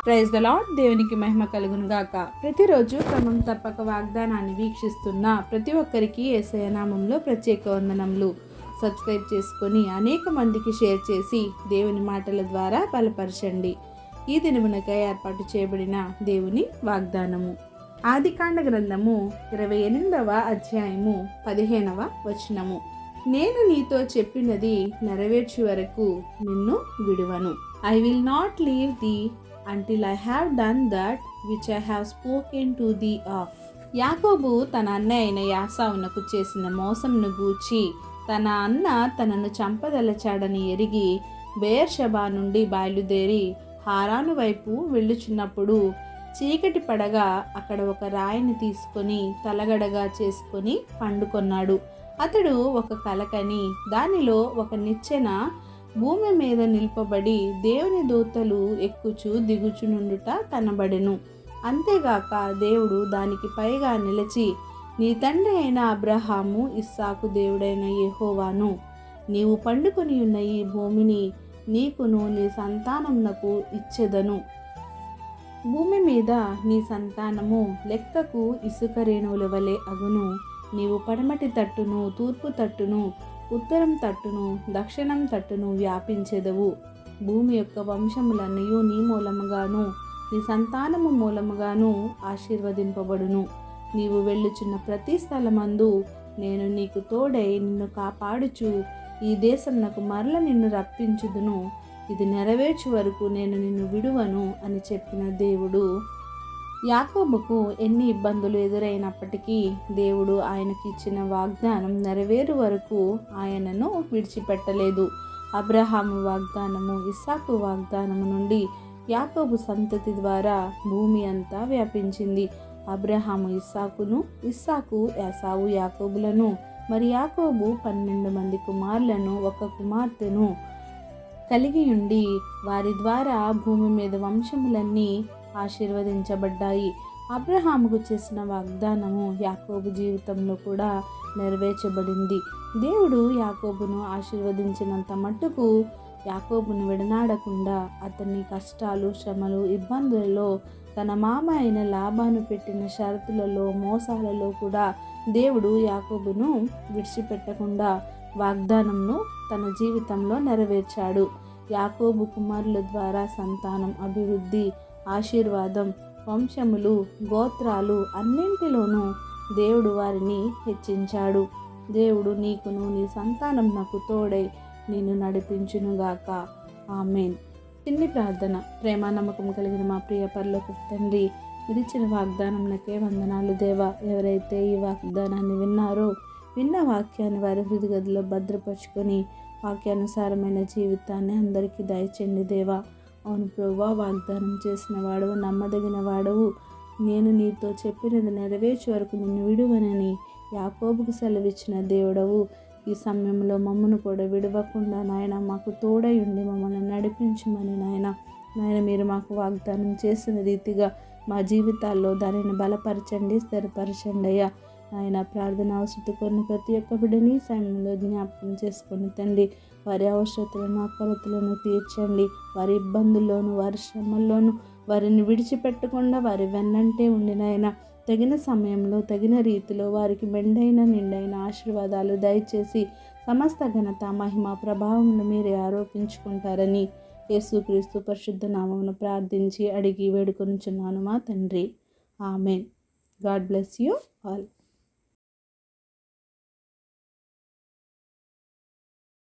Praise the lord. దేవునికి మహిమ కలుగును గాక. ప్రతిరోజు క్రమం తప్పక వాగ్దానాన్ని వీక్షిస్తున్న ప్రతి ఒక్కరికి యేసయ్య నామంలో ప్రత్యేక వందనములు. సబ్స్క్రైబ్ చేసుకొని అనేక మందికి షేర్ చేసి దేవుని మాటల ద్వారా బలపరచండి. ఈ దినమునకై ఏర్పాటు చేయబడిన దేవుని వాగ్దానము ఆదికాండ గ్రంథము 28వ అధ్యాయము 15వ వచనము. నేను నీతో చెప్పినది నెరవేర్చు వరకు నిన్ను విడువను. I will not leave thee until I have done that which I have spoken to thee of. యాకోబు తన అన్న అయిన యాసావునకు చేసిన మోసంను గూర్చి తన అన్న తనను చంపదలచాడని ఎరిగి బెయేర్షెబా నుండి బయలుదేరి హారాను వైపు వెళ్ళుచున్నప్పుడు చీకటి పడగా అక్కడ ఒక రాయిని తీసుకొని తలగడగా చేసుకొని పండుకొన్నాడు. అతడు ఒక కలకని దానిలో ఒక నిచ్చెన భూమి మీద నిల్పబడి దేవుని దూతలు ఎక్కుచు దిగుచు నుండుట కనబడెను. అంతేగాక దేవుడు దానికి పైగా నిలిచి, నీ తండ్రి అయిన అబ్రహాము ఇస్సాకు దేవుడైన యెహోవాను, నీవు పండుకొని ఉన్న ఈ భూమిని నీకును నీ సంతానమునకు ఇచ్చెదను. భూమి మీద నీ సంతానము లెక్కకు ఇసుక రేణువుల వలె అగును. నీవు పడమటి తట్టును, తూర్పు తట్టును, ఉత్తరం తట్టును, దక్షిణం తట్టును వ్యాపించెదవు. భూమి యొక్క వంశములన్నీ నీ మూలముగాను నీ సంతానము మూలముగాను ఆశీర్వదింపబడును. నీవు వెళ్ళుచున్న ప్రతి స్థలమందు నేను నీకు తోడై నిన్ను కాపాడుచు ఈ దేశమునకు మరల నిన్ను రప్పించుదును. ఇది నెరవేర్చు వరకు నేను నిన్ను విడువను అని చెప్పిన దేవుడు యాకోబుకు ఎన్ని ఇబ్బందులు ఎదురైనప్పటికీ దేవుడు ఆయనకి ఇచ్చిన వాగ్దానం నెరవేరు వరకు ఆయనను విడిచిపెట్టలేదు. అబ్రహాము వాగ్దానము, ఇస్సాకు వాగ్దానము నుండి యాకోబు సంతతి ద్వారా భూమి అంతా వ్యాపించింది. అబ్రహాము ఇస్సాకును, ఇస్సాకు యాసావు యాకోబులను, మరి యాకోబు 12 మంది కుమారులను, ఒక కుమార్తెను కలిగి ఉండి వారి ద్వారా భూమి మీద వంశములన్నీ ఆశీర్వదించబడ్డాయి. అబ్రహాముకు చేసిన వాగ్దానము యాకోబు జీవితంలో కూడా నెరవేర్చబడింది. దేవుడు యాకోబును ఆశీర్వదించినంత మట్టుకు యాకోబును విడనాడకుండా అతని కష్టాలు, శ్రమలు, ఇబ్బందులలో, తన మామ అయిన లాబాను పెట్టిన షరతులలో, మోసాలలో కూడా దేవుడు యాకోబును విడిచిపెట్టకుండా వాగ్దానంను తన జీవితంలో నెరవేర్చాడు. యాకోబు కుమారుల ద్వారా సంతానం, అభివృద్ధి, ఆశీర్వాదం, వంశములు, గోత్రాలు అన్నింటిలోనూ దేవుడు వారిని హెచ్చించాడు. దేవుడు నీకును నీ సంతానం నాకు తోడై నిన్ను నడిపించునుగాక. ఆమేన్. చిన్ని ప్రార్థన. ప్రేమ నమ్మకం కలిగిన మా ప్రియ పరలోకపు తండ్రి, విరిచిన వాగ్దానంకే వందనాలు దేవా. ఎవరైతే ఈ వాగ్దానాన్ని విన్నారో, విన్న వాక్యాన్ని వారి హృదయగదిలో భద్రపరుచుకొని వాక్యానుసారమైన జీవితాన్ని అందరికీ దయచేయండి దేవా. అవును ప్రభువా, వాగ్దానం చేసిన వాడవు, నమ్మదగిన వాడవు. నేను నీతో చెప్పినది నెరవేర్చే వరకు నిన్ను విడువనని యాకోబుకు సెలవిచ్చిన దేవుడవు. ఈ సమయంలో మమ్మను కూడా విడవకుండా నాయన మాకు తోడై ఉండి మమ్మల్ని నడిపించమని నాయన మీరు మాకు వాగ్దానం చేసిన రీతిగా మా జీవితాల్లో దానిని బలపరచండి, స్థిరపరచండి అయ్యా. ఆయన ప్రార్థన అవసరం కొన్ని ప్రతి ఒక్క బిడ్డని సమయంలో జ్ఞాపకం చేసుకొని తండ్రి, వారి అవసరతలను, అక్కరతలను తీర్చండి. వారి ఇబ్బందుల్లోనూ, వారి శ్రమల్లోనూ వారిని విడిచిపెట్టకుండా వారి వెన్నంటే ఉండినైనా తగిన సమయంలో, తగిన రీతిలో వారికి మెండైన నిండైన ఆశీర్వాదాలు దయచేసి సమస్త ఘనత, మహిమ, ప్రభావమును మీరే ఆరోపించుకుంటారని యేసుక్రీస్తు పరిశుద్ధ నామమును ప్రార్థించి అడిగి వేడుకొనుచున్నాను మా తండ్రి. Amen. God bless you all.